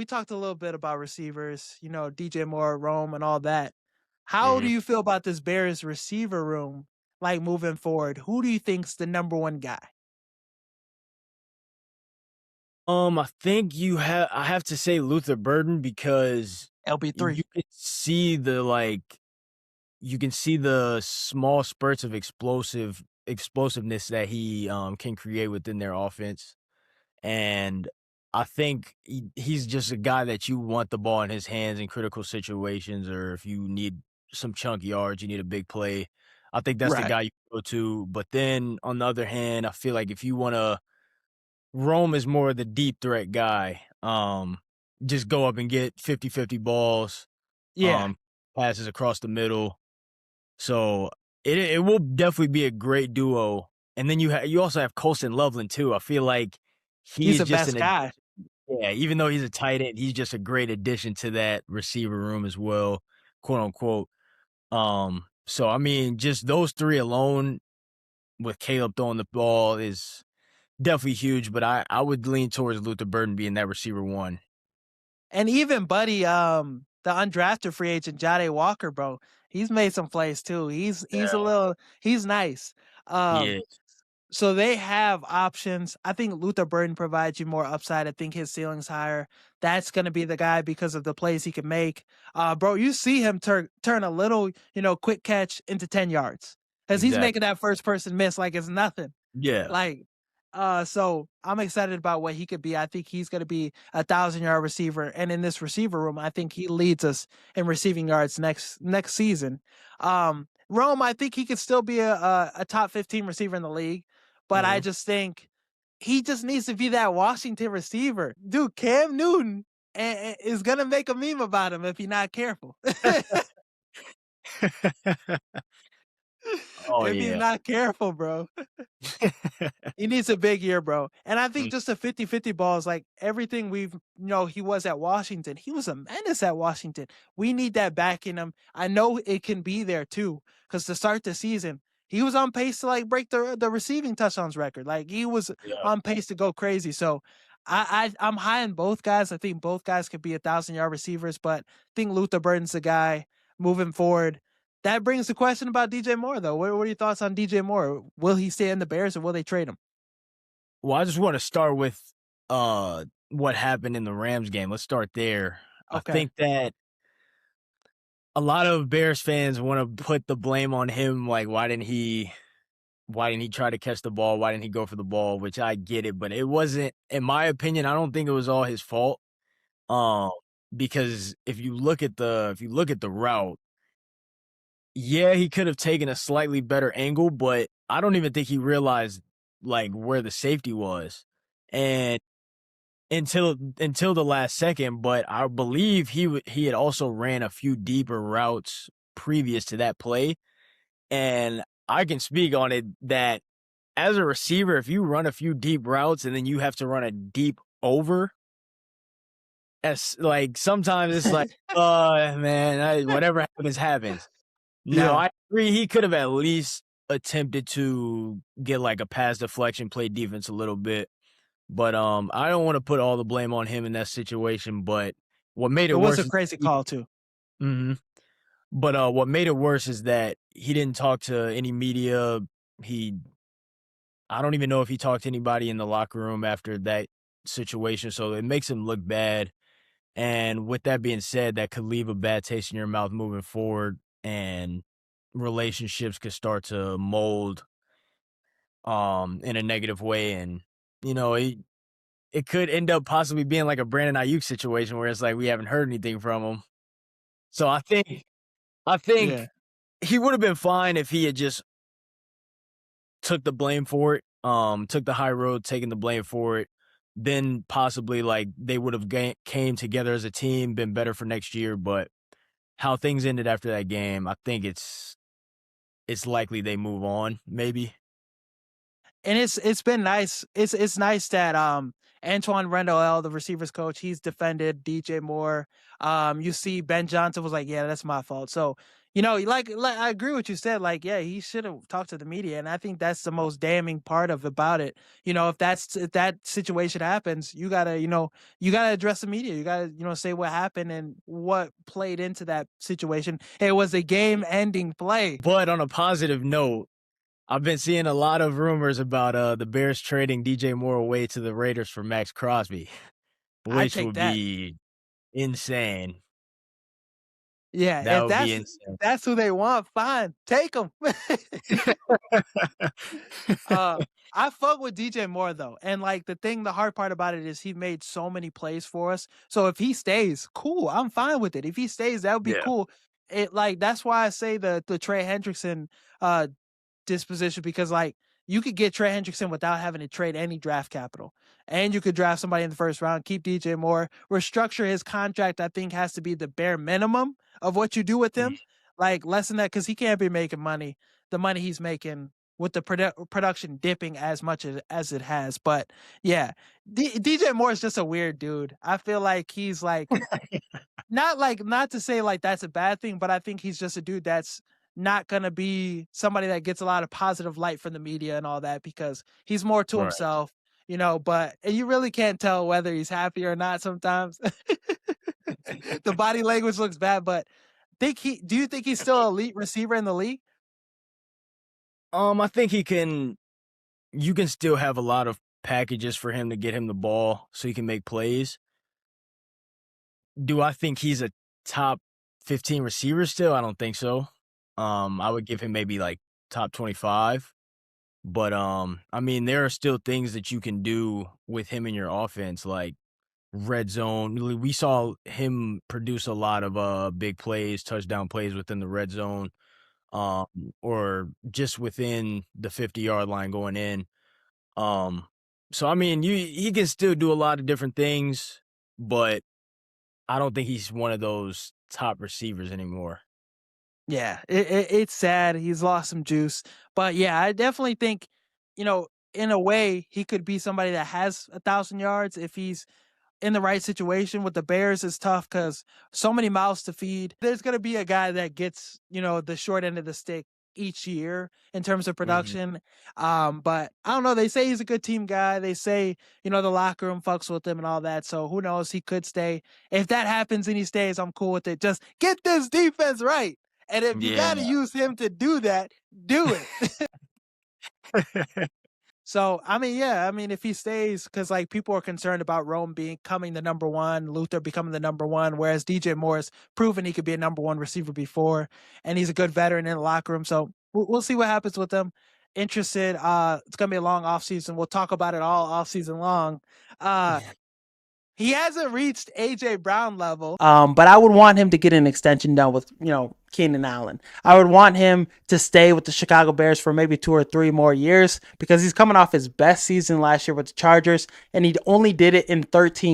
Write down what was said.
we talked a little bit about receivers, DJ Moore, Rome, and all that. How do Mhm. you feel about this Bears receiver room, like moving forward? Who do you think's the number one guy? I think I have to say Luther Burden because LB3. you can see the small spurts of explosiveness that he can create within their offense. And I think he's just a guy that you want the ball in his hands in critical situations, or if you need some chunk yards, you need a big play. I think that's the Right. guy you go to. But then on the other hand, I feel like if you want to, Rome is more the deep threat guy. Just go up and get 50-50 balls, Yeah. um, passes across the middle. So it will definitely be a great duo. And then you also have Colston Loveland too. I feel like he He's is the just best guy. yeah, even though he's a tight end, he's just a great addition to that receiver room as well, quote unquote. So I mean, just those three alone with Caleb throwing the ball is definitely huge, but I would lean towards Luther Burden being that receiver one. And even Buddy, the undrafted free agent Jade Walker, bro, he's made some plays too. Yeah. He's nice. Um, Yeah, so they have options. I think Luther Burden provides you more upside. I think his ceiling's higher. That's gonna be the guy because of the plays he can make. Bro, you see him turn a little, quick catch into 10 yards. Because he's making exactly. that first person miss like it's nothing. Yeah. Like, so I'm excited about what he could be. I think he's going to be 1,000-yard receiver, and in this receiver room, I think he leads us in receiving yards next season. Rome, I think he could still be a top 15 receiver in the league, but I Mhm. just think he just needs to be that Washington receiver, dude. Cam Newton is gonna make a meme about him if he's not careful. Oh If he's yeah. not careful, bro. He needs a big year, bro. And I think Mm, just a 50-50 ball is like everything he was at Washington. He was a menace at Washington. We need that back in him. I know it can be there too, because to start the season, he was on pace to like break the receiving touchdowns record. Like he was yeah. on pace to go crazy. So I'm high on both guys. I think both guys could be 1,000-yard receivers, but I think Luther Burden's the guy moving forward. That brings the question about DJ Moore, though. What are your thoughts on DJ Moore? Will he stay in the Bears or will they trade him? Well, I just want to start with what happened in the Rams game. Let's start there. I Okay. think that a lot of Bears fans want to put the blame on him, like why didn't he try to catch the ball? Why didn't he go for the ball? Which I get it, but it wasn't, in my opinion, I don't think it was all his fault. Um, because if you look at the route, yeah, he could have taken a slightly better angle, but I don't even think he realized like where the safety was. And until the last second, but I believe he had also ran a few deeper routes previous to that play, and I can speak on it that as a receiver, if you run a few deep routes and then you have to run a deep over, as like sometimes it's like, man, whatever happens, happens. Now Yeah. I agree he could have at least attempted to get like a pass deflection, play defense a little bit. But I don't want to put all the blame on him in that situation. But what made It it was worse a is crazy call too. Mhm. But what made it worse is that he didn't talk to any media. He I don't even know if he talked to anybody in the locker room after that situation. So it makes him look bad. And with that being said, that could leave a bad taste in your mouth moving forward, and relationships could start to mold in a negative way. And you know, it could end up possibly being like a Brandon Ayuk situation where it's like we haven't heard anything from him. So I Yeah. think he would have been fine if he had just took the blame for it, took the high road, taking the blame for it. Then possibly like they would have came together as a team, been better for next year. But how things ended after that game, I think it's likely they move on. Maybe. And it's been nice. It's nice that Antoine Randall, the receivers coach, he's defended DJ Moore. You see Ben Johnson was like, yeah, that's my fault. So Like I agree with what you said. Like, yeah, he should have talked to the media, and I think that's the most damning part of about it. If that situation happens, you gotta address the media. You gotta say what happened and what played into that situation. It was a game-ending play. But on a positive note, I've been seeing a lot of rumors about the Bears trading DJ Moore away to the Raiders for Max Crosby, I which take would that. be insane. Yeah, That if would be if insane. that's who they want, fine, take them. Uh, I fuck with DJ Moore though, and like the hard part about it is he made so many plays for us. So if he stays, cool, I'm fine with it. If he stays, that would be Yeah. cool. That's why I say the Trey Hendrickson uh disposition, because like you could get Trey Hendrickson without having to trade any draft capital. And you could draft somebody in the first round, keep DJ Moore, restructure his contract. I think has to be the bare minimum of what you do with him. Like less than that, because he can't be making the money he's making with the production dipping as much as it has. But yeah, DJ Moore is just a weird dude. I feel like he's not to say like that's a bad thing, but I think he's just a dude that's not gonna be somebody that gets a lot of positive light from the media and all that, because he's more to Right. himself, but you really can't tell whether he's happy or not sometimes. The body language looks bad, but do you think he's still elite receiver in the league? I think you can still have a lot of packages for him to get him the ball so he can make plays. Do I think he's a top 15 receiver still? I don't think so. I would give him maybe like top 25. But I mean, there are still things that you can do with him in your offense, like red zone. We saw him produce a lot of big plays, touchdown plays within the red zone, um, or just within the 50-yard line going in. Um, so I mean, he can still do a lot of different things, but I don't think he's one of those top receivers anymore. Yeah, it's sad. He's lost some juice, but yeah, I definitely think, in a way, he could be somebody that has 1,000 yards if he's in the right situation. With the Bears is tough because so many mouths to feed. There's going to be a guy that gets, the short end of the stick each year in terms of Mhm. production. But I don't know. They say he's a good team guy. They say, the locker room fucks with him and all that. So who knows? He could stay. If that happens and he stays, I'm cool with it. Just get this defense right. And if you got to Yeah. use him to do that, do it. So, I mean, yeah, I mean, if he stays, because like people are concerned about Rome becoming the number one, Luther becoming the number one, whereas DJ Moore's proven he could be a number one receiver before, and he's a good veteran in the locker room. So we'll see what happens with them. Interested. It's gonna be a long off season. We'll talk about it all off season long. Uh, he hasn't reached AJ Brown level. But I would want him to get an extension done with, Keenan Allen. I would want him to stay with the Chicago Bears for maybe 2 or 3 more years, because he's coming off his best season last year with the Chargers, and he only did it in 13